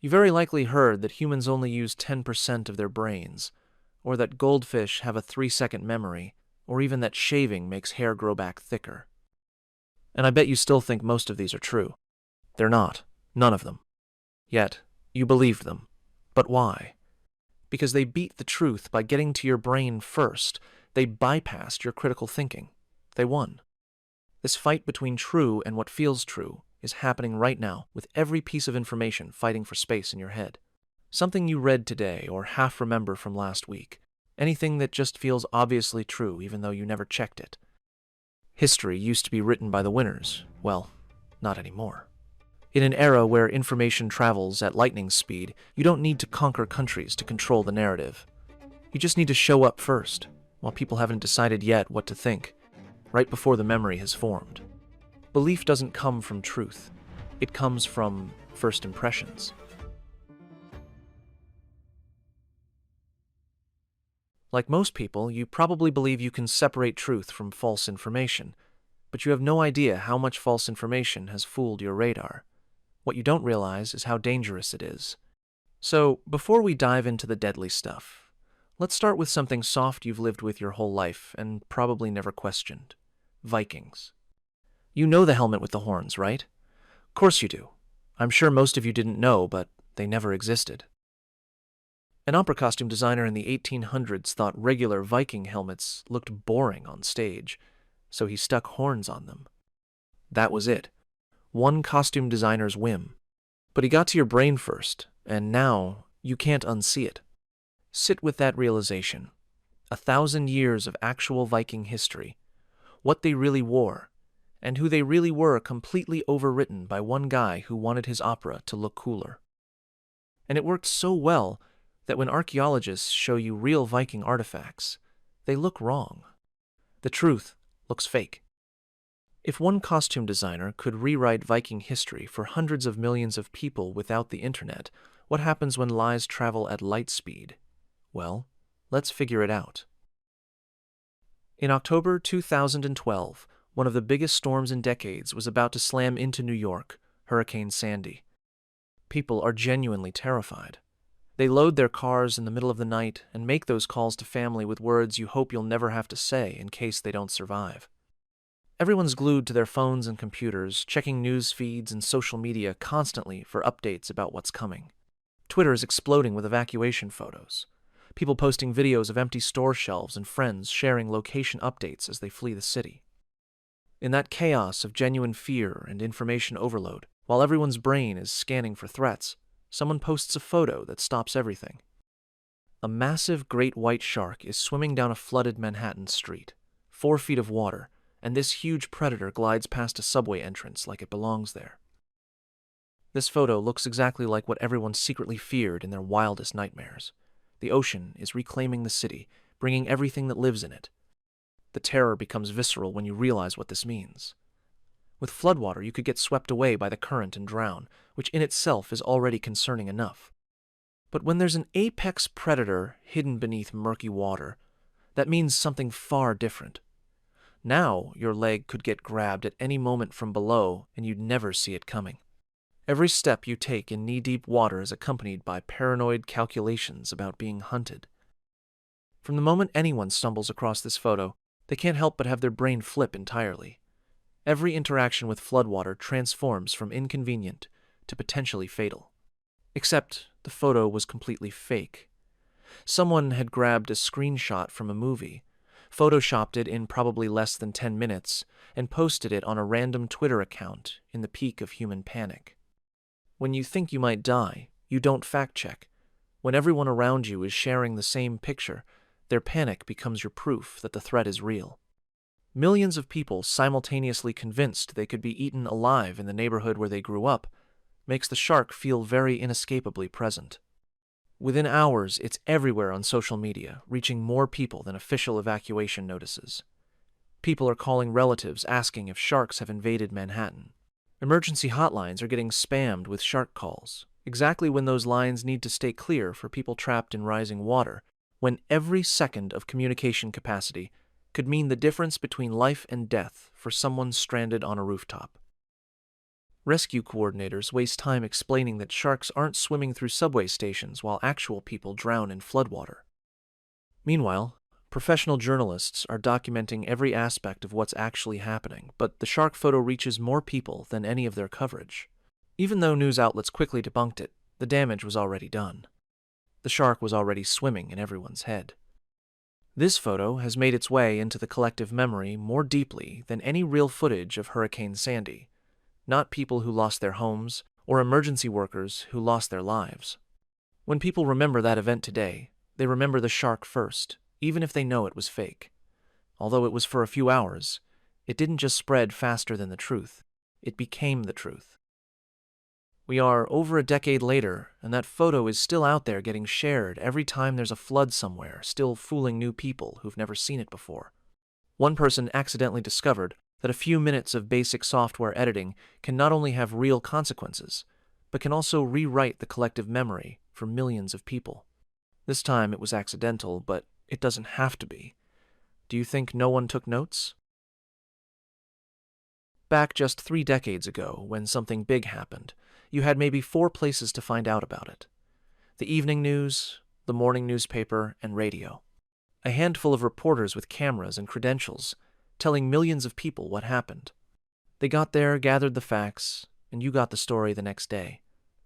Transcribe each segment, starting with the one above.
You very likely heard that humans only use 10% of their brains, or that goldfish have a 3-second memory, or even that shaving makes hair grow back thicker. And I bet you still think most of these are true. They're not. None of them. Yet, you believed them. But why? Because they beat the truth by getting to your brain first. They bypassed your critical thinking. They won. This fight between true and what feels true is happening right now with every piece of information fighting for space in your head. Something you read today or half remember from last week. Anything that just feels obviously true even though you never checked it. History used to be written by the winners. Well, not anymore. In an era where information travels at lightning speed, you don't need to conquer countries to control the narrative. You just need to show up first, while people haven't decided yet what to think, right before the memory has formed. Belief doesn't come from truth. It comes from first impressions. Like most people, you probably believe you can separate truth from false information, but you have no idea how much false information has fooled your radar. What you don't realize is how dangerous it is. So, before we dive into the deadly stuff, let's start with something soft you've lived with your whole life and probably never questioned. Vikings. You know the helmet with the horns, right? Of course you do. I'm sure most of you didn't know, but they never existed. An opera costume designer in the 1800s thought regular Viking helmets looked boring on stage, so he stuck horns on them. That was it. One costume designer's whim. But he got to your brain first, and now you can't unsee it. Sit with that realization. 1,000 years of actual Viking history, what they really wore, and who they really were completely overwritten by one guy who wanted his opera to look cooler. And it worked so well that when archaeologists show you real Viking artifacts, they look wrong. The truth looks fake. If one costume designer could rewrite Viking history for hundreds of millions of people without the internet, what happens when lies travel at light speed? Well, let's figure it out. In October 2012, one of the biggest storms in decades was about to slam into New York, Hurricane Sandy. People are genuinely terrified. They load their cars in the middle of the night and make those calls to family with words you hope you'll never have to say in case they don't survive. Everyone's glued to their phones and computers, checking news feeds and social media constantly for updates about what's coming. Twitter is exploding with evacuation photos. People posting videos of empty store shelves and friends sharing location updates as they flee the city. In that chaos of genuine fear and information overload, while everyone's brain is scanning for threats, someone posts a photo that stops everything. A massive great white shark is swimming down a flooded Manhattan street, 4 feet of water, and this huge predator glides past a subway entrance like it belongs there. This photo looks exactly like what everyone secretly feared in their wildest nightmares. The ocean is reclaiming the city, bringing everything that lives in it. The terror becomes visceral when you realize what this means. With floodwater, you could get swept away by the current and drown, which in itself is already concerning enough. But when there's an apex predator hidden beneath murky water, that means something far different. Now, your leg could get grabbed at any moment from below, and you'd never see it coming. Every step you take in knee-deep water is accompanied by paranoid calculations about being hunted. From the moment anyone stumbles across this photo, they can't help but have their brain flip entirely. Every interaction with floodwater transforms from inconvenient to potentially fatal. Except the photo was completely fake. Someone had grabbed a screenshot from a movie, photoshopped it in probably less than 10 minutes, and posted it on a random Twitter account in the peak of human panic. When you think you might die, you don't fact-check. When everyone around you is sharing the same picture, their panic becomes your proof that the threat is real. Millions of people simultaneously convinced they could be eaten alive in the neighborhood where they grew up makes the shark feel very inescapably present. Within hours, it's everywhere on social media, reaching more people than official evacuation notices. People are calling relatives asking if sharks have invaded Manhattan. Emergency hotlines are getting spammed with shark calls, exactly when those lines need to stay clear for people trapped in rising water, when every second of communication capacity could mean the difference between life and death for someone stranded on a rooftop. Rescue coordinators waste time explaining that sharks aren't swimming through subway stations while actual people drown in floodwater. Meanwhile, professional journalists are documenting every aspect of what's actually happening, but the shark photo reaches more people than any of their coverage. Even though news outlets quickly debunked it, the damage was already done. The shark was already swimming in everyone's head. This photo has made its way into the collective memory more deeply than any real footage of Hurricane Sandy, not people who lost their homes or emergency workers who lost their lives. When people remember that event today, they remember the shark first, even if they know it was fake. Although it was for a few hours, it didn't just spread faster than the truth, it became the truth. We are over a decade later, and that photo is still out there getting shared every time there's a flood somewhere, still fooling new people who've never seen it before. One person accidentally discovered that a few minutes of basic software editing can not only have real consequences, but can also rewrite the collective memory for millions of people. This time it was accidental, but it doesn't have to be. Do you think no one took notes? Back just 3 decades ago, when something big happened, you had maybe 4 places to find out about it: the evening news, the morning newspaper, and radio. A handful of reporters with cameras and credentials, telling millions of people what happened. They got there, gathered the facts, and you got the story the next day,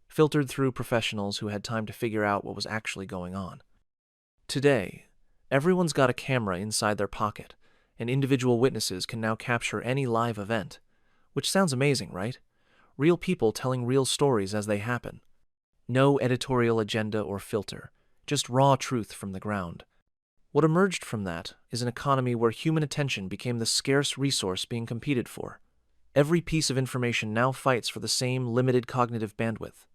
filtered through professionals who had time to figure out what was actually going on. Today, everyone's got a camera inside their pocket, and individual witnesses can now capture any live event. Which sounds amazing, right? Real people telling real stories as they happen. No editorial agenda or filter, just raw truth from the ground. What emerged from that is an economy where human attention became the scarce resource being competed for. Every piece of information now fights for the same limited cognitive bandwidth.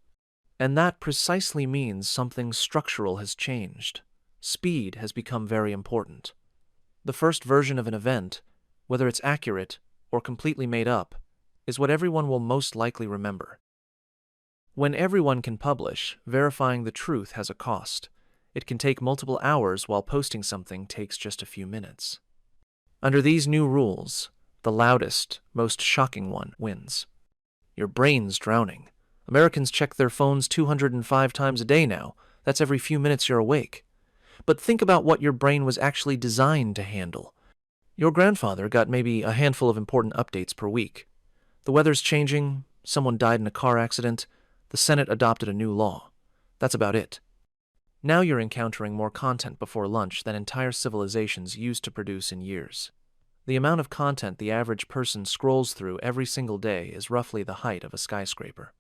And that precisely means something structural has changed. Speed has become very important. The first version of an event, whether it's accurate or completely made up, is what everyone will most likely remember. When everyone can publish, verifying the truth has a cost. It can take multiple hours while posting something takes just a few minutes. Under these new rules, the loudest, most shocking one wins. Your brain's drowning. Americans check their phones 205 times a day now. That's every few minutes you're awake. But think about what your brain was actually designed to handle. Your grandfather got maybe a handful of important updates per week. The weather's changing, someone died in a car accident, the Senate adopted a new law. That's about it. Now you're encountering more content before lunch than entire civilizations used to produce in years. The amount of content the average person scrolls through every single day is roughly the height of a skyscraper.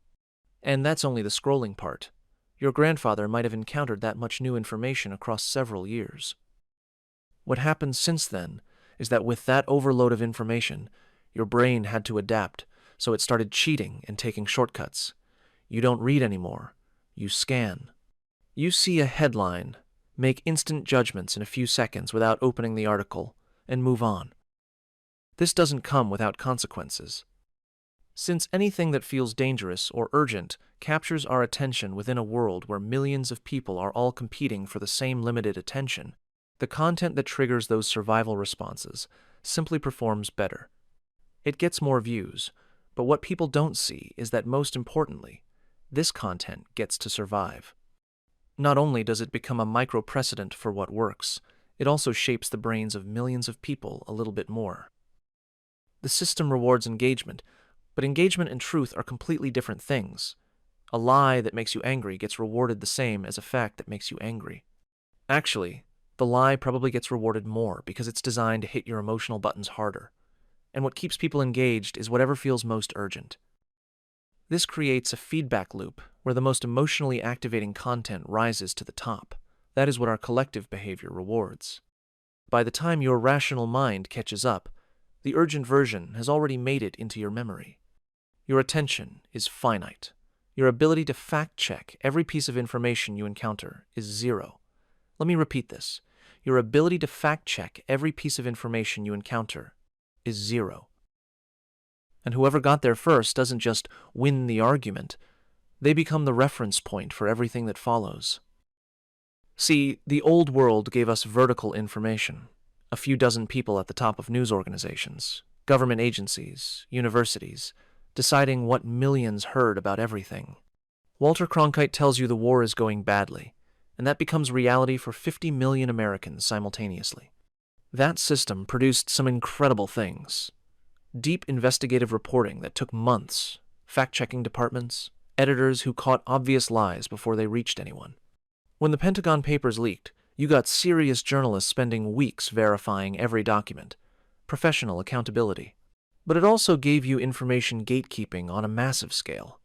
And that's only the scrolling part. Your grandfather might have encountered that much new information across several years. What happened since then is that with that overload of information, your brain had to adapt, so it started cheating and taking shortcuts. You don't read anymore. You scan. You see a headline, make instant judgments in a few seconds without opening the article, and move on. This doesn't come without consequences. Since anything that feels dangerous or urgent captures our attention within a world where millions of people are all competing for the same limited attention, the content that triggers those survival responses simply performs better. It gets more views, but what people don't see is that most importantly, this content gets to survive. Not only does it become a micro-precedent for what works, it also shapes the brains of millions of people a little bit more. The system rewards engagement, but engagement and truth are completely different things. A lie that makes you angry gets rewarded the same as a fact that makes you angry. Actually, the lie probably gets rewarded more because it's designed to hit your emotional buttons harder. And what keeps people engaged is whatever feels most urgent. This creates a feedback loop where the most emotionally activating content rises to the top. That is what our collective behavior rewards. By the time your rational mind catches up, the urgent version has already made it into your memory. Your attention is finite. Your ability to fact-check every piece of information you encounter is 0. Let me repeat this. Your ability to fact-check every piece of information you encounter is 0. And whoever got there first doesn't just win the argument, they become the reference point for everything that follows. See, the old world gave us vertical information, a few dozen people at the top of news organizations, government agencies, universities, deciding what millions heard about everything. Walter Cronkite tells you the war is going badly, and that becomes reality for 50 million Americans simultaneously. That system produced some incredible things. Deep investigative reporting that took months, fact-checking departments, editors who caught obvious lies before they reached anyone. When the Pentagon Papers leaked, you got serious journalists spending weeks verifying every document. Professional accountability. But it also gave you information gatekeeping on a massive scale.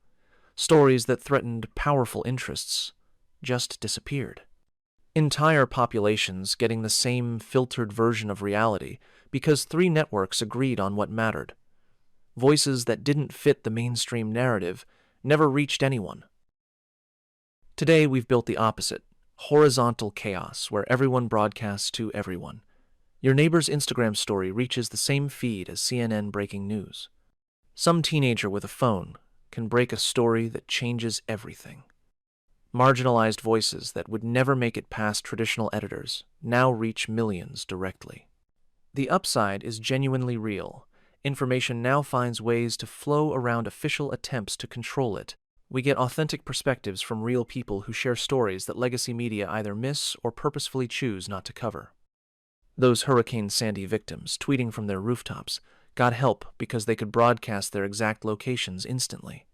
Stories that threatened powerful interests just disappeared. Entire populations getting the same filtered version of reality because 3 networks agreed on what mattered. Voices that didn't fit the mainstream narrative never reached anyone. Today we've built the opposite, horizontal chaos where everyone broadcasts to everyone. Your neighbor's Instagram story reaches the same feed as CNN breaking news. Some teenager with a phone can break a story that changes everything. Marginalized voices that would never make it past traditional editors now reach millions directly. The upside is genuinely real. Information now finds ways to flow around official attempts to control it. We get authentic perspectives from real people who share stories that legacy media either miss or purposefully choose not to cover. Those Hurricane Sandy victims, tweeting from their rooftops, got help because they could broadcast their exact locations instantly.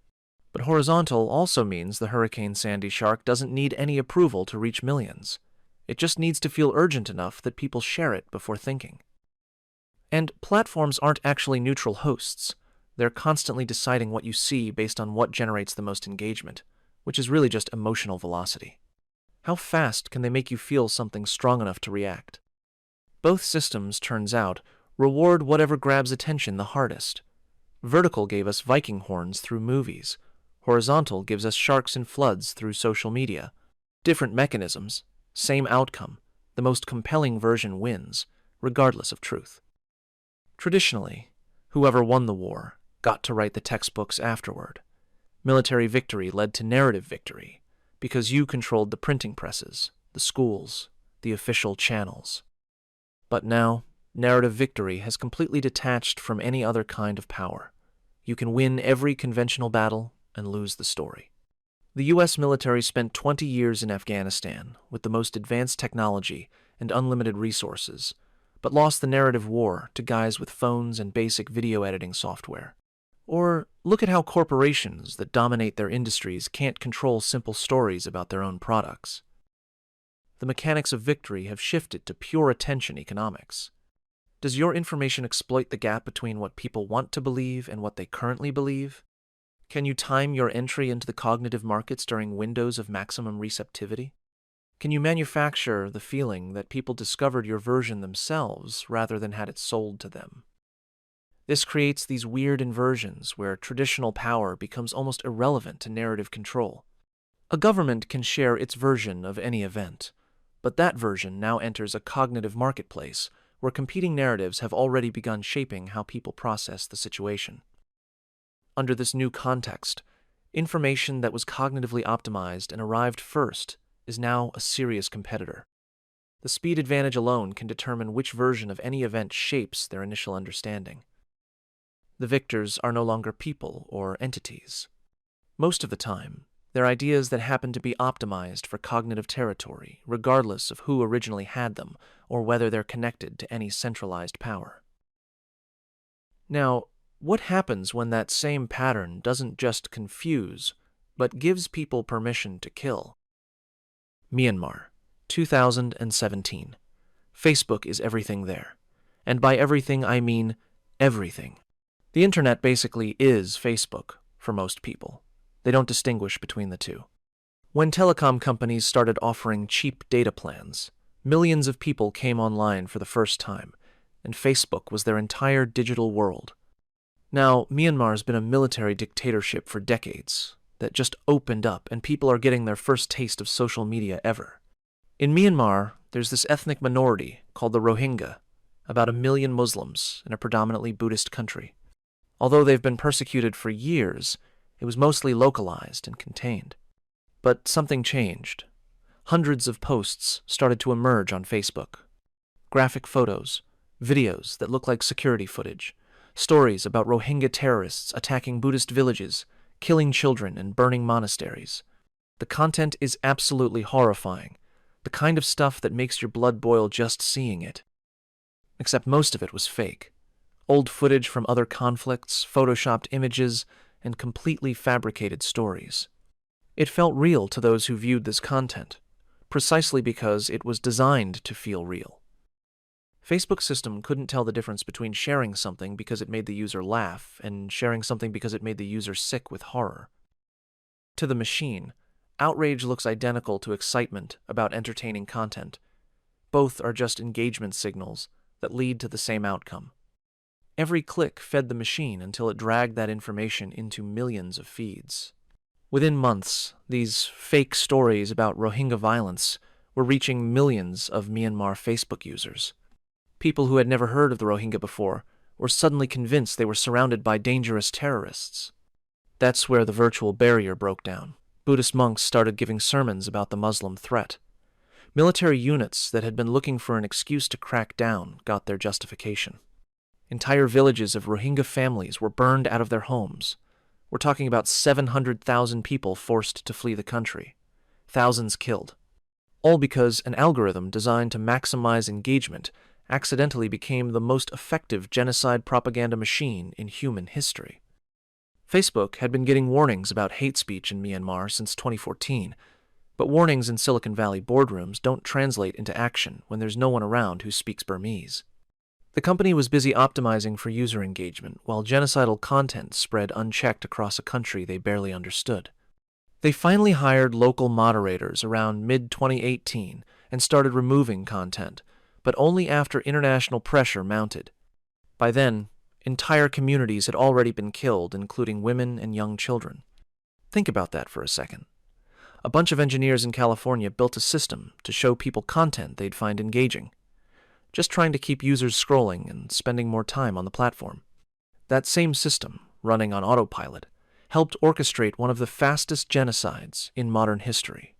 But horizontal also means the Hurricane Sandy shark doesn't need any approval to reach millions. It just needs to feel urgent enough that people share it before thinking. And platforms aren't actually neutral hosts. They're constantly deciding what you see based on what generates the most engagement, which is really just emotional velocity. How fast can they make you feel something strong enough to react? Both systems, turns out, reward whatever grabs attention the hardest. Vertical gave us Viking horns through movies. Horizontal gives us sharks in floods through social media. Different mechanisms, same outcome. The most compelling version wins, regardless of truth. Traditionally, whoever won the war got to write the textbooks afterward. Military victory led to narrative victory, because you controlled the printing presses, the schools, the official channels. But now, narrative victory has completely detached from any other kind of power. You can win every conventional battle and lose the story. The U.S. military spent 20 years in Afghanistan with the most advanced technology and unlimited resources, but lost the narrative war to guys with phones and basic video editing software. Or look at how corporations that dominate their industries can't control simple stories about their own products. The mechanics of victory have shifted to pure attention economics. Does your information exploit the gap between what people want to believe and what they currently believe? Can you time your entry into the cognitive markets during windows of maximum receptivity? Can you manufacture the feeling that people discovered your version themselves rather than had it sold to them? This creates these weird inversions where traditional power becomes almost irrelevant to narrative control. A government can share its version of any event, but that version now enters a cognitive marketplace where competing narratives have already begun shaping how people process the situation. Under this new context, information that was cognitively optimized and arrived first is now a serious competitor. The speed advantage alone can determine which version of any event shapes their initial understanding. The victors are no longer people or entities. Most of the time, they're ideas that happen to be optimized for cognitive territory, regardless of who originally had them or whether they're connected to any centralized power. Now, what happens when that same pattern doesn't just confuse, but gives people permission to kill? Myanmar, 2017. Facebook is everything there. And by everything, I mean everything. The internet basically is Facebook for most people. They don't distinguish between the two. When telecom companies started offering cheap data plans, millions of people came online for the first time, and Facebook was their entire digital world. Now, Myanmar's been a military dictatorship for decades that just opened up, and people are getting their first taste of social media ever. In Myanmar, there's this ethnic minority called the Rohingya, about 1 million Muslims in a predominantly Buddhist country. Although they've been persecuted for years, it was mostly localized and contained. But something changed. Hundreds of posts started to emerge on Facebook. Graphic photos, videos that look like security footage, Stories about Rohingya terrorists attacking Buddhist villages, killing children, and burning monasteries. The content is absolutely horrifying, the kind of stuff that makes your blood boil just seeing it. Except most of it was fake. Old footage from other conflicts, photoshopped images, and completely fabricated stories. It felt real to those who viewed this content, precisely because it was designed to feel real. Facebook's system couldn't tell the difference between sharing something because it made the user laugh and sharing something because it made the user sick with horror. To the machine, outrage looks identical to excitement about entertaining content. Both are just engagement signals that lead to the same outcome. Every click fed the machine until it dragged that information into millions of feeds. Within months, these fake stories about Rohingya violence were reaching millions of Myanmar Facebook users. People who had never heard of the Rohingya before were suddenly convinced they were surrounded by dangerous terrorists. That's where the virtual barrier broke down. Buddhist monks started giving sermons about the Muslim threat. Military units that had been looking for an excuse to crack down got their justification. Entire villages of Rohingya families were burned out of their homes. We're talking about 700,000 people forced to flee the country. Thousands killed. All because an algorithm designed to maximize engagement accidentally became the most effective genocide propaganda machine in human history. Facebook had been getting warnings about hate speech in Myanmar since 2014, but warnings in Silicon Valley boardrooms don't translate into action when there's no one around who speaks Burmese. The company was busy optimizing for user engagement while genocidal content spread unchecked across a country they barely understood. They finally hired local moderators around mid-2018 and started removing content, but only after international pressure mounted. By then, entire communities had already been killed, including women and young children. Think about that for a second. A bunch of engineers in California built a system to show people content they'd find engaging, just trying to keep users scrolling and spending more time on the platform. That same system, running on autopilot, helped orchestrate one of the fastest genocides in modern history.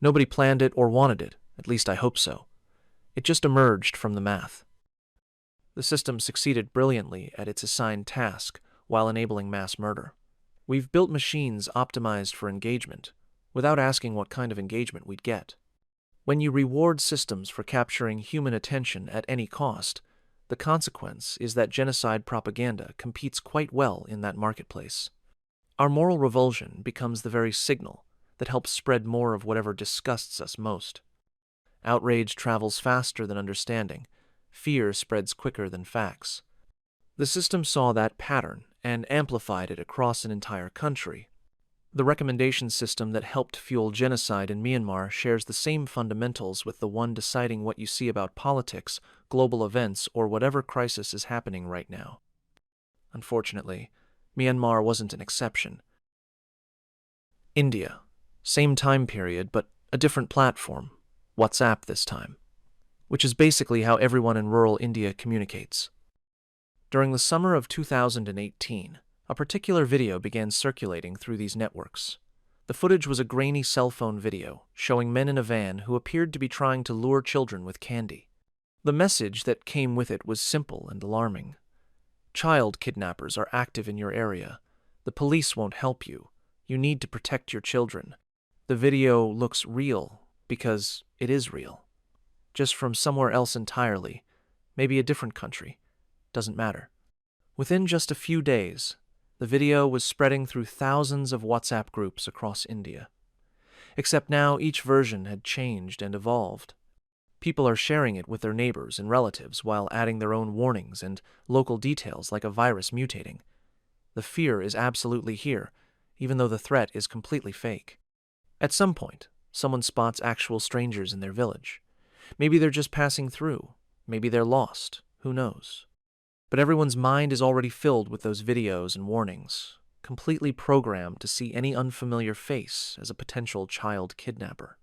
Nobody planned it or wanted it, at least I hope so. It just emerged from the math. The system succeeded brilliantly at its assigned task while enabling mass murder. We've built machines optimized for engagement, without asking what kind of engagement we'd get. When you reward systems for capturing human attention at any cost, the consequence is that genocide propaganda competes quite well in that marketplace. Our moral revulsion becomes the very signal that helps spread more of whatever disgusts us most. Outrage travels faster than understanding. Fear spreads quicker than facts. The system saw that pattern and amplified it across an entire country. The recommendation system that helped fuel genocide in Myanmar shares the same fundamentals with the one deciding what you see about politics, global events, or whatever crisis is happening right now. Unfortunately, Myanmar wasn't an exception. India. Same time period, but a different platform. WhatsApp this time. Which is basically how everyone in rural India communicates. During the summer of 2018, a particular video began circulating through these networks. The footage was a grainy cell phone video showing men in a van who appeared to be trying to lure children with candy. The message that came with it was simple and alarming. Child kidnappers are active in your area. The police won't help you. You need to protect your children. The video looks real because it is real. Just from somewhere else entirely, maybe a different country. Doesn't matter. Within just a few days, the video was spreading through thousands of WhatsApp groups across India. Except now each version had changed and evolved. People are sharing it with their neighbors and relatives while adding their own warnings and local details like a virus mutating. The fear is absolutely here, even though the threat is completely fake. At some point, someone spots actual strangers in their village. Maybe they're just passing through. Maybe they're lost. Who knows? But everyone's mind is already filled with those videos and warnings, completely programmed to see any unfamiliar face as a potential child kidnapper.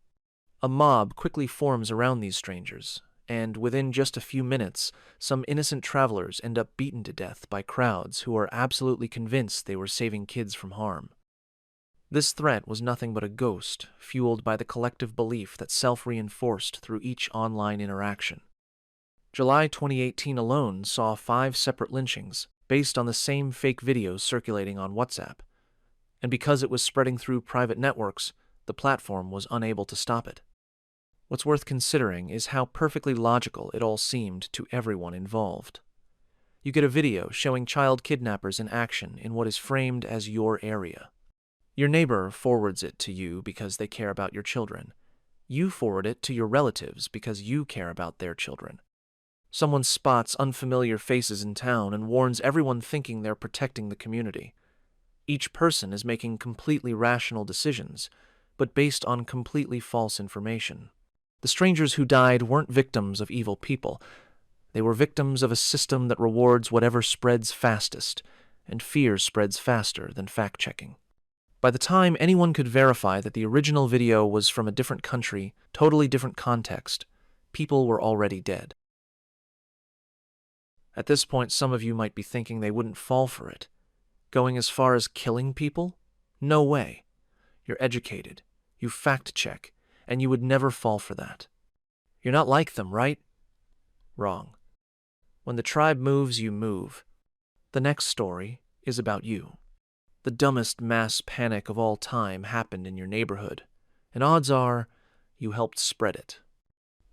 A mob quickly forms around these strangers, and within just a few minutes, some innocent travelers end up beaten to death by crowds who are absolutely convinced they were saving kids from harm. This threat was nothing but a ghost, fueled by the collective belief that self-reinforced through each online interaction. July 2018 alone saw 5 separate lynchings, based on the same fake videos circulating on WhatsApp. And because it was spreading through private networks, the platform was unable to stop it. What's worth considering is how perfectly logical it all seemed to everyone involved. You get a video showing child kidnappers in action in what is framed as your area. Your neighbor forwards it to you because they care about your children. You forward it to your relatives because you care about their children. Someone spots unfamiliar faces in town and warns everyone thinking they're protecting the community. Each person is making completely rational decisions, but based on completely false information. The strangers who died weren't victims of evil people. They were victims of a system that rewards whatever spreads fastest, and fear spreads faster than fact-checking. By the time anyone could verify that the original video was from a different country, totally different context, people were already dead. At this point, some of you might be thinking they wouldn't fall for it. Going as far as killing people? No way. You're educated, you fact-check, and you would never fall for that. You're not like them, right? Wrong. When the tribe moves, you move. The next story is about you. The dumbest mass panic of all time happened in your neighborhood, and odds are you helped spread it.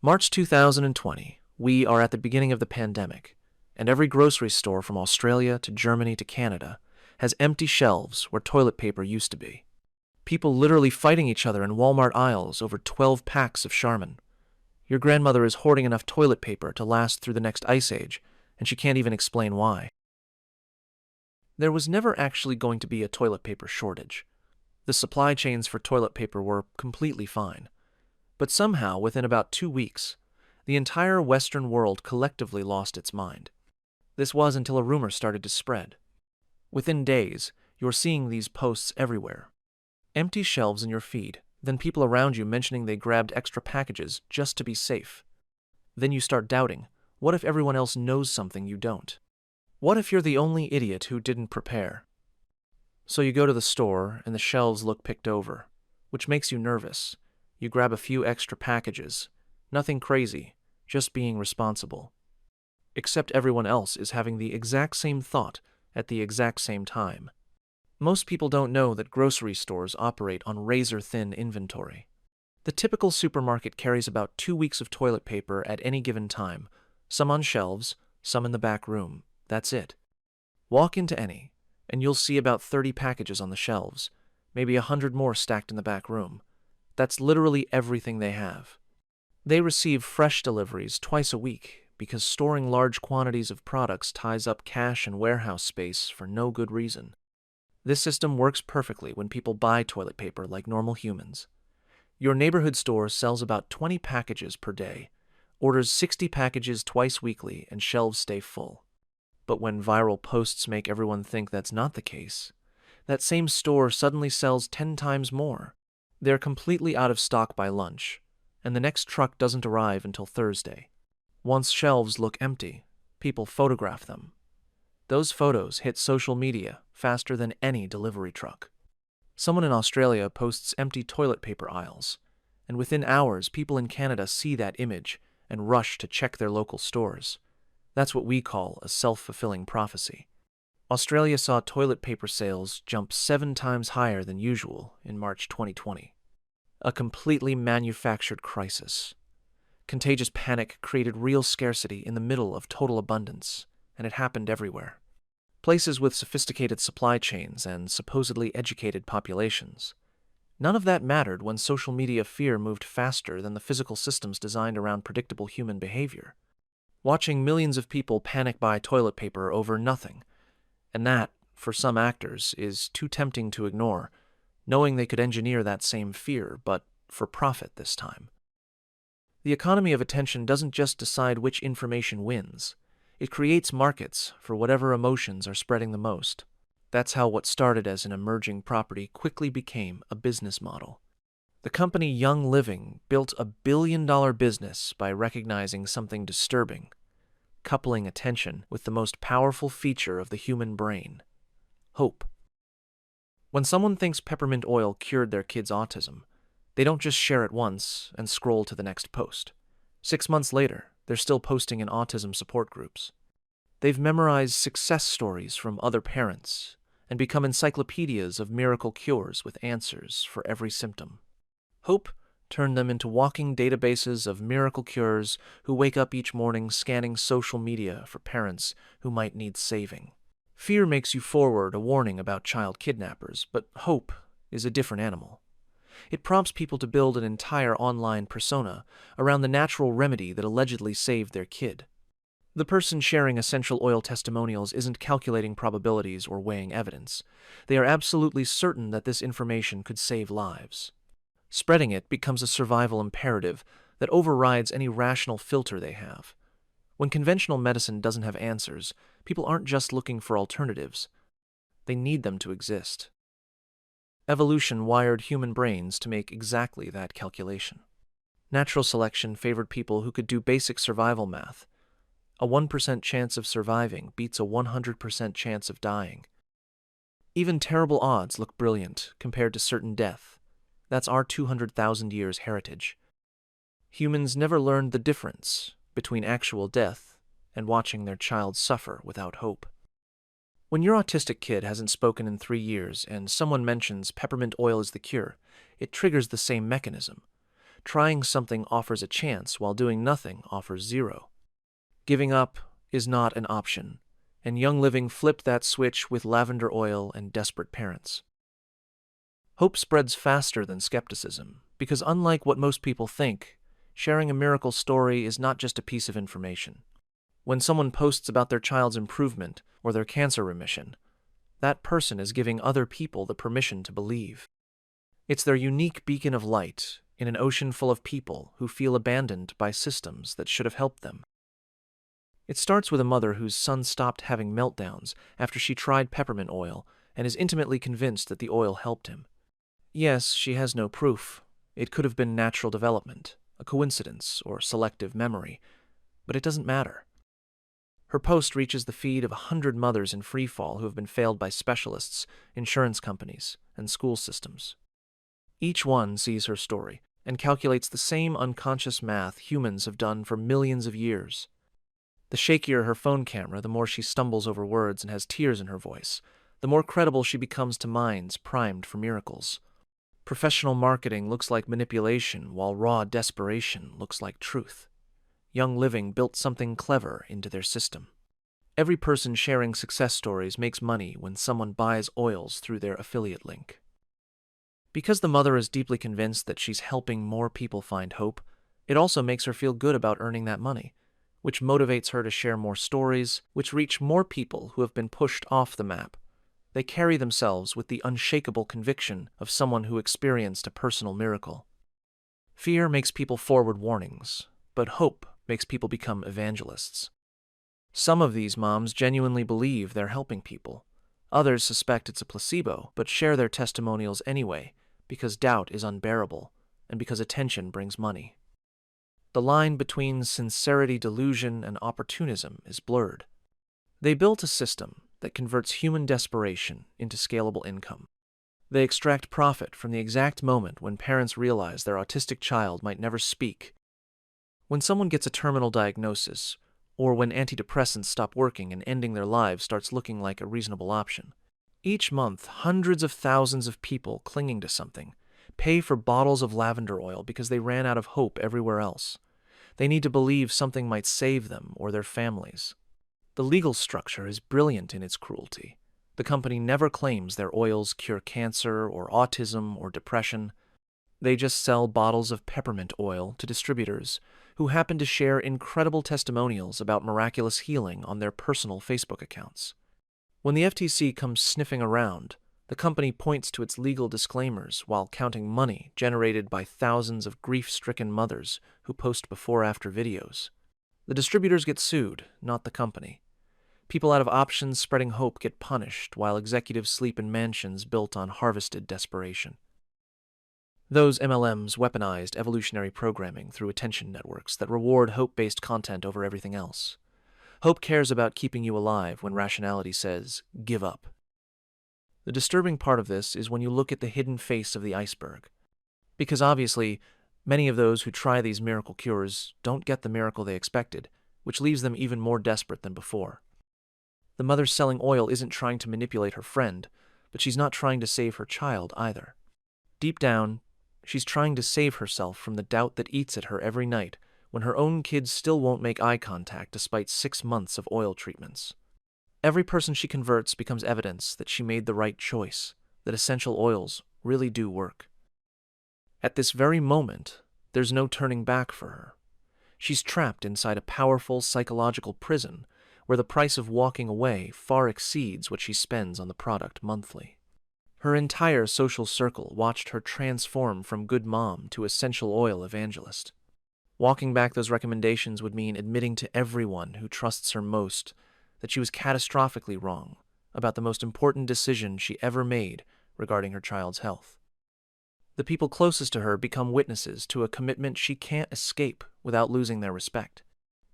March 2020, we are at the beginning of the pandemic, and every grocery store from Australia to Germany to Canada has empty shelves where toilet paper used to be. People literally fighting each other in Walmart aisles over 12 packs of Charmin. Your grandmother is hoarding enough toilet paper to last through the next ice age, and she can't even explain why. There was never actually going to be a toilet paper shortage. The supply chains for toilet paper were completely fine. But somehow, within about 2 weeks, the entire Western world collectively lost its mind. This was until a rumor started to spread. Within days, you're seeing these posts everywhere. Empty shelves in your feed, then people around you mentioning they grabbed extra packages just to be safe. Then you start doubting, what if everyone else knows something you don't? What if you're the only idiot who didn't prepare? So you go to the store and the shelves look picked over, which makes you nervous. You grab a few extra packages. Nothing crazy, just being responsible. Except everyone else is having the exact same thought at the exact same time. Most people don't know that grocery stores operate on razor-thin inventory. The typical supermarket carries about 2 weeks of toilet paper at any given time, some on shelves, some in the back room. That's it. Walk into any, and you'll see about 30 packages on the shelves, maybe 100 more stacked in the back room. That's literally everything they have. They receive fresh deliveries twice a week because storing large quantities of products ties up cash and warehouse space for no good reason. This system works perfectly when people buy toilet paper like normal humans. Your neighborhood store sells about 20 packages per day, orders 60 packages twice weekly, and shelves stay full. But when viral posts make everyone think that's not the case, that same store suddenly sells 10 times more. They're completely out of stock by lunch, and the next truck doesn't arrive until Thursday. Once shelves look empty, people photograph them. Those photos hit social media faster than any delivery truck. Someone in Australia posts empty toilet paper aisles, and within hours people in Canada see that image and rush to check their local stores. That's what we call a self-fulfilling prophecy. Australia saw toilet paper sales jump 7 times higher than usual in March 2020. A completely manufactured crisis. Contagious panic created real scarcity in the middle of total abundance, and it happened everywhere. Places with sophisticated supply chains and supposedly educated populations. None of that mattered when social media fear moved faster than the physical systems designed around predictable human behavior. Watching millions of people panic buy toilet paper over nothing, and that, for some actors, is too tempting to ignore, knowing they could engineer that same fear, but for profit this time. The economy of attention doesn't just decide which information wins. It creates markets for whatever emotions are spreading the most. That's how what started as an emerging property quickly became a business model. The company Young Living built a billion-dollar business by recognizing something disturbing, coupling attention with the most powerful feature of the human brain: hope. When someone thinks peppermint oil cured their kid's autism, they don't just share it once and scroll to the next post. 6 months later, they're still posting in autism support groups. They've memorized success stories from other parents and become encyclopedias of miracle cures with answers for every symptom. Hope turned them into walking databases of miracle cures who wake up each morning scanning social media for parents who might need saving. Fear makes you forward a warning about child kidnappers, but hope is a different animal. It prompts people to build an entire online persona around the natural remedy that allegedly saved their kid. The person sharing essential oil testimonials isn't calculating probabilities or weighing evidence. They are absolutely certain that this information could save lives. Spreading it becomes a survival imperative that overrides any rational filter they have. When conventional medicine doesn't have answers, people aren't just looking for alternatives. They need them to exist. Evolution wired human brains to make exactly that calculation. Natural selection favored people who could do basic survival math. A 1% chance of surviving beats a 100% chance of dying. Even terrible odds look brilliant compared to certain death. That's our 200,000 years heritage. Humans never learned the difference between actual death and watching their child suffer without hope. When your autistic kid hasn't spoken in 3 years and someone mentions peppermint oil is the cure, it triggers the same mechanism. Trying something offers a chance, while doing nothing offers zero. Giving up is not an option, and Young Living flipped that switch with lavender oil and desperate parents. Hope spreads faster than skepticism, because unlike what most people think, sharing a miracle story is not just a piece of information. When someone posts about their child's improvement or their cancer remission, that person is giving other people the permission to believe. It's their unique beacon of light in an ocean full of people who feel abandoned by systems that should have helped them. It starts with a mother whose son stopped having meltdowns after she tried peppermint oil and is intimately convinced that the oil helped him. Yes, she has no proof. It could have been natural development, a coincidence, or selective memory, but it doesn't matter. Her post reaches the feed of 100 mothers in freefall who have been failed by specialists, insurance companies, and school systems. Each one sees her story and calculates the same unconscious math humans have done for millions of years. The shakier her phone camera, the more she stumbles over words and has tears in her voice, the more credible she becomes to minds primed for miracles. Professional marketing looks like manipulation, while raw desperation looks like truth. Young Living built something clever into their system. Every person sharing success stories makes money when someone buys oils through their affiliate link. Because the mother is deeply convinced that she's helping more people find hope, it also makes her feel good about earning that money, which motivates her to share more stories, which reach more people who have been pushed off the map. They carry themselves with the unshakable conviction of someone who experienced a personal miracle. Fear makes people forward warnings, but hope makes people become evangelists. Some of these moms genuinely believe they're helping people. Others suspect it's a placebo, but share their testimonials anyway, because doubt is unbearable, and because attention brings money. The line between sincerity delusion and opportunism is blurred. They built a system that converts human desperation into scalable income. They extract profit from the exact moment when parents realize their autistic child might never speak. When someone gets a terminal diagnosis, or when antidepressants stop working and ending their lives starts looking like a reasonable option. Each month, hundreds of thousands of people clinging to something pay for bottles of lavender oil because they ran out of hope everywhere else. They need to believe something might save them or their families. The legal structure is brilliant in its cruelty. The company never claims their oils cure cancer or autism or depression. They just sell bottles of peppermint oil to distributors who happen to share incredible testimonials about miraculous healing on their personal Facebook accounts. When the FTC comes sniffing around, the company points to its legal disclaimers while counting money generated by thousands of grief-stricken mothers who post before-after videos. The distributors get sued, not the company. People out of options spreading hope get punished, while executives sleep in mansions built on harvested desperation. Those MLMs weaponized evolutionary programming through attention networks that reward hope-based content over everything else. Hope cares about keeping you alive when rationality says, give up. The disturbing part of this is when you look at the hidden face of the iceberg. Because obviously, many of those who try these miracle cures don't get the miracle they expected, which leaves them even more desperate than before. The mother selling oil isn't trying to manipulate her friend, but she's not trying to save her child either. Deep down, she's trying to save herself from the doubt that eats at her every night when her own kids still won't make eye contact despite 6 months of oil treatments. Every person she converts becomes evidence that she made the right choice, that essential oils really do work. At this very moment, there's no turning back for her. She's trapped inside a powerful psychological prison where the price of walking away far exceeds what she spends on the product monthly. Her entire social circle watched her transform from good mom to essential oil evangelist. Walking back those recommendations would mean admitting to everyone who trusts her most that she was catastrophically wrong about the most important decision she ever made regarding her child's health. The people closest to her become witnesses to a commitment she can't escape without losing their respect.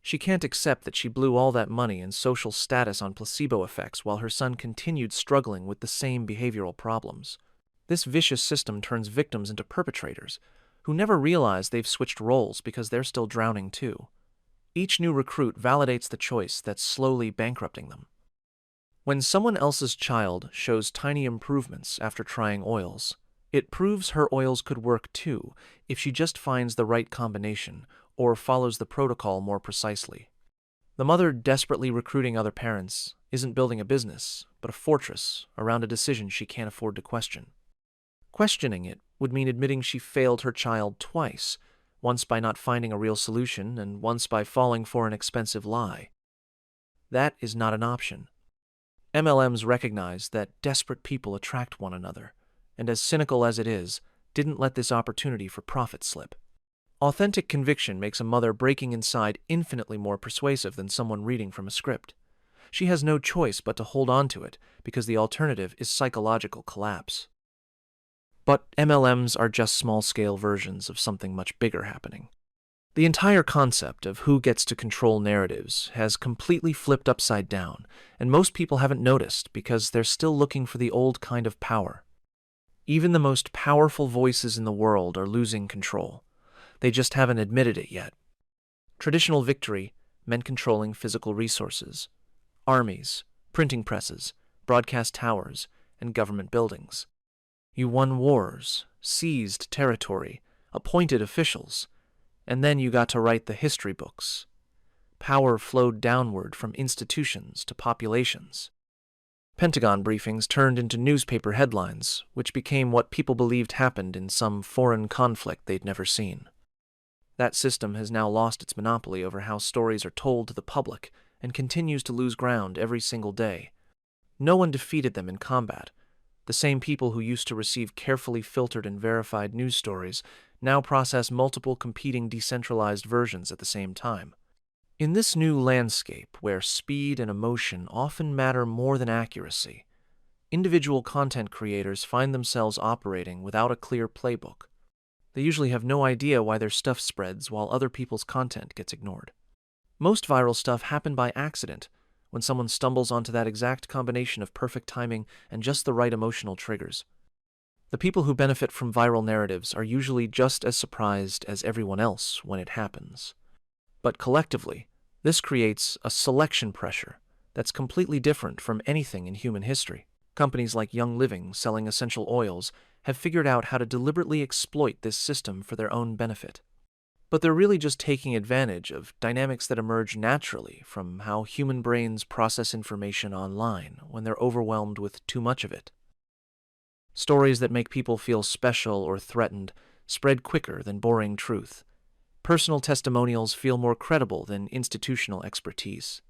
She can't accept that she blew all that money and social status on placebo effects while her son continued struggling with the same behavioral problems. This vicious system turns victims into perpetrators, who never realize they've switched roles because they're still drowning too. Each new recruit validates the choice that's slowly bankrupting them. When someone else's child shows tiny improvements after trying oils, it proves her oils could work too if she just finds the right combination or follows the protocol more precisely. The mother desperately recruiting other parents isn't building a business, but a fortress around a decision she can't afford to question. Questioning it would mean admitting she failed her child twice, once by not finding a real solution and once by falling for an expensive lie. That is not an option. MLMs recognize that desperate people attract one another, and as cynical as it is, didn't let this opportunity for profit slip. Authentic conviction makes a mother breaking inside infinitely more persuasive than someone reading from a script. She has no choice but to hold on to it because the alternative is psychological collapse. But MLMs are just small-scale versions of something much bigger happening. The entire concept of who gets to control narratives has completely flipped upside down, and most people haven't noticed because they're still looking for the old kind of power. Even the most powerful voices in the world are losing control. They just haven't admitted it yet. Traditional victory meant controlling physical resources, armies, printing presses, broadcast towers, and government buildings. You won wars, seized territory, appointed officials, and then you got to write the history books. Power flowed downward from institutions to populations. Pentagon briefings turned into newspaper headlines, which became what people believed happened in some foreign conflict they'd never seen. That system has now lost its monopoly over how stories are told to the public and continues to lose ground every single day. No one defeated them in combat. The same people who used to receive carefully filtered and verified news stories now process multiple competing decentralized versions at the same time. In this new landscape, where speed and emotion often matter more than accuracy, individual content creators find themselves operating without a clear playbook. They usually have no idea why their stuff spreads while other people's content gets ignored. Most viral stuff happened by accident, when someone stumbles onto that exact combination of perfect timing and just the right emotional triggers. The people who benefit from viral narratives are usually just as surprised as everyone else when it happens. But collectively, this creates a selection pressure that's completely different from anything in human history. Companies like Young Living, selling essential oils, have figured out how to deliberately exploit this system for their own benefit. But they're really just taking advantage of dynamics that emerge naturally from how human brains process information online when they're overwhelmed with too much of it. Stories that make people feel special or threatened spread quicker than boring truth. Personal testimonials feel more credible than institutional expertise.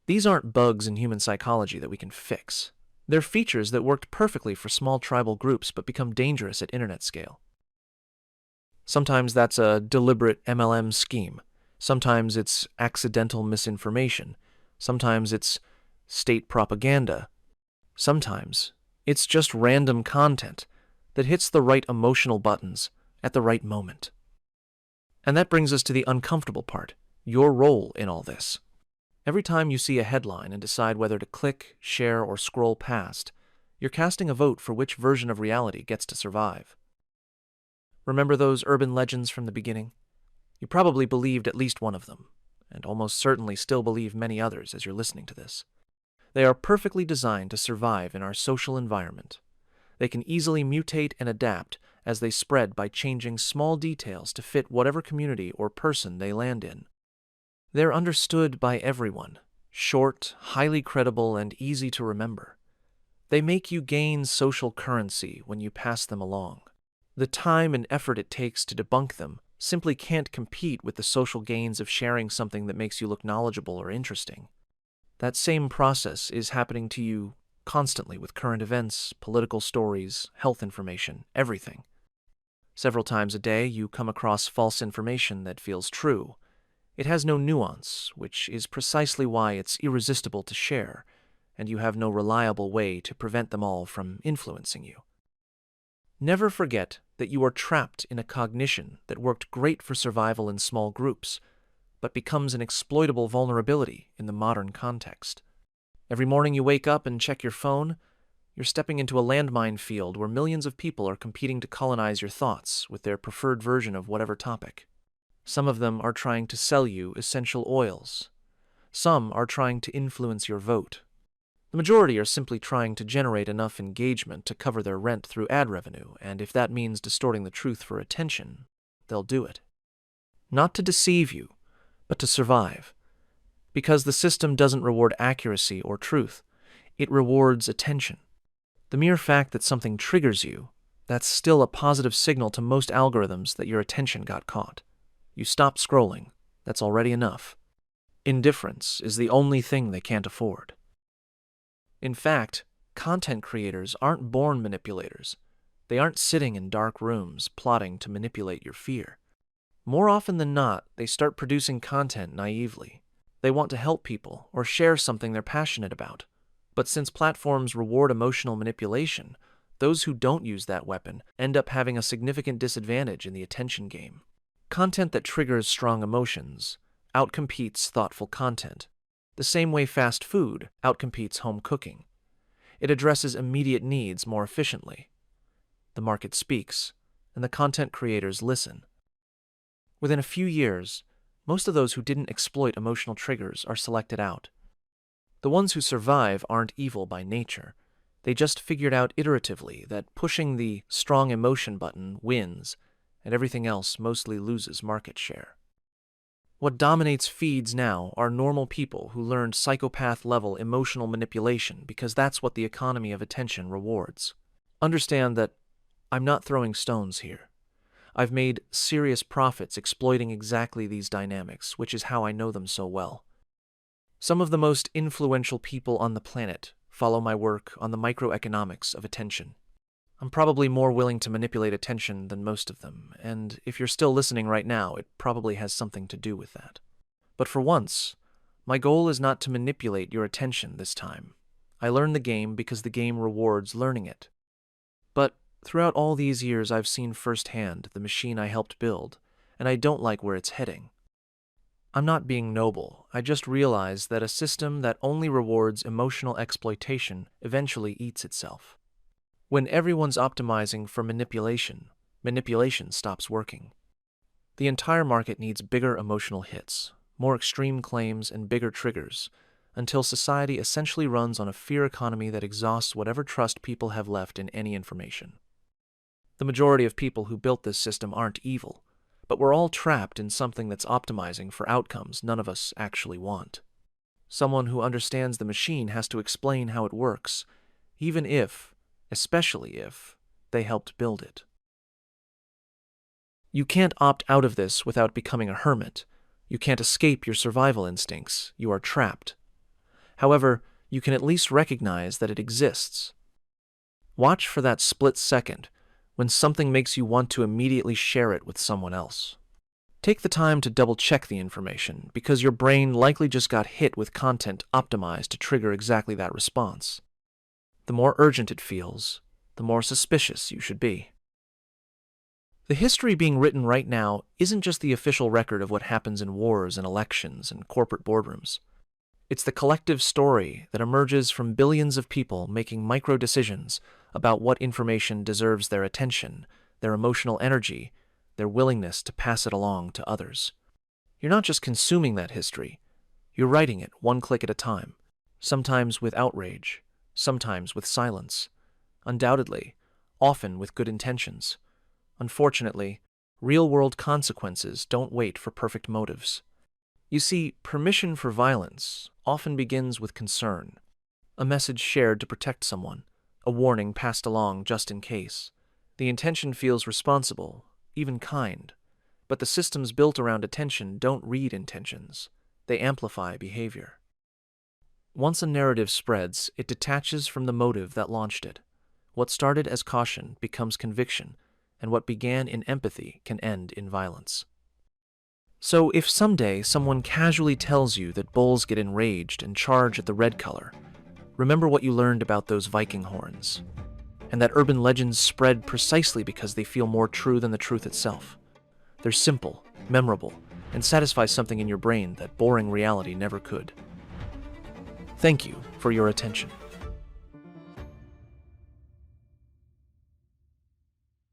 These aren't bugs in human psychology that we can fix. They're features that worked perfectly for small tribal groups but become dangerous at internet scale. Sometimes that's a deliberate MLM scheme. Sometimes it's accidental misinformation. Sometimes it's state propaganda. Sometimes it's just random content that hits the right emotional buttons at the right moment. And that brings us to the uncomfortable part, your role in all this. Every time you see a headline and decide whether to click, share, or scroll past, you're casting a vote for which version of reality gets to survive. Remember those urban legends from the beginning? You probably believed at least one of them, and almost certainly still believe many others as you're listening to this. They are perfectly designed to survive in our social environment. They can easily mutate and adapt as they spread by changing small details to fit whatever community or person they land in. They're understood by everyone, short, highly credible, and easy to remember. They make you gain social currency when you pass them along. The time and effort it takes to debunk them simply can't compete with the social gains of sharing something that makes you look knowledgeable or interesting. That same process is happening to you constantly with current events, political stories, health information, everything. Several times a day, you come across false information that feels true. It has no nuance, which is precisely why it's irresistible to share, and you have no reliable way to prevent them all from influencing you. Never forget that you are trapped in a cognition that worked great for survival in small groups, but becomes an exploitable vulnerability in the modern context. Every morning you wake up and check your phone, you're stepping into a landmine field where millions of people are competing to colonize your thoughts with their preferred version of whatever topic. Some of them are trying to sell you essential oils. Some are trying to influence your vote. The majority are simply trying to generate enough engagement to cover their rent through ad revenue, and if that means distorting the truth for attention, they'll do it. Not to deceive you, but to survive. Because the system doesn't reward accuracy or truth, it rewards attention. The mere fact that something triggers you, that's still a positive signal to most algorithms that your attention got caught. You stop scrolling, that's already enough. Indifference is the only thing they can't afford. In fact, content creators aren't born manipulators. They aren't sitting in dark rooms plotting to manipulate your fear. More often than not, they start producing content naively. They want to help people or share something they're passionate about. But since platforms reward emotional manipulation, those who don't use that weapon end up having a significant disadvantage in the attention game. Content that triggers strong emotions outcompetes thoughtful content, the same way fast food outcompetes home cooking. It addresses immediate needs more efficiently. The market speaks, and the content creators listen. Within a few years, most of those who didn't exploit emotional triggers are selected out. The ones who survive aren't evil by nature. They just figured out iteratively that pushing the strong emotion button wins, and everything else mostly loses market share. What dominates feeds now are normal people who learned psychopath-level emotional manipulation because that's what the economy of attention rewards. Understand that I'm not throwing stones here. I've made serious profits exploiting exactly these dynamics, which is how I know them so well. Some of the most influential people on the planet follow my work on the microeconomics of attention. I'm probably more willing to manipulate attention than most of them, and if you're still listening right now, it probably has something to do with that. But for once, my goal is not to manipulate your attention this time. I learned the game because the game rewards learning it. But throughout all these years, I've seen firsthand the machine I helped build, and I don't like where it's heading. I'm not being noble. I just realize that a system that only rewards emotional exploitation eventually eats itself. When everyone's optimizing for manipulation, manipulation stops working. The entire market needs bigger emotional hits, more extreme claims, and bigger triggers, until society essentially runs on a fear economy that exhausts whatever trust people have left in any information. The majority of people who built this system aren't evil, but we're all trapped in something that's optimizing for outcomes none of us actually want. Someone who understands the machine has to explain how it works, especially if they helped build it. You can't opt out of this without becoming a hermit. You can't escape your survival instincts. You are trapped. However, you can at least recognize that it exists. Watch for that split second when something makes you want to immediately share it with someone else. Take the time to double-check the information, because your brain likely just got hit with content optimized to trigger exactly that response. The more urgent it feels, the more suspicious you should be. The history being written right now isn't just the official record of what happens in wars and elections and corporate boardrooms. It's the collective story that emerges from billions of people making micro-decisions about what information deserves their attention, their emotional energy, their willingness to pass it along to others. You're not just consuming that history, you're writing it one click at a time. sometimes with outrage, sometimes with silence, undoubtedly, often with good intentions. Unfortunately, real-world consequences don't wait for perfect motives. You see, permission for violence often begins with concern, a message shared to protect someone, a warning passed along just in case. The intention feels responsible, even kind, but the systems built around attention don't read intentions. They amplify behavior. Once a narrative spreads, it detaches from the motive that launched it. What started as caution becomes conviction, and what began in empathy can end in violence. So if someday someone casually tells you that bulls get enraged and charge at the red color, remember what you learned about those Viking horns, and that urban legends spread precisely because they feel more true than the truth itself. They're simple, memorable, and satisfy something in your brain that boring reality never could. Thank you for your attention.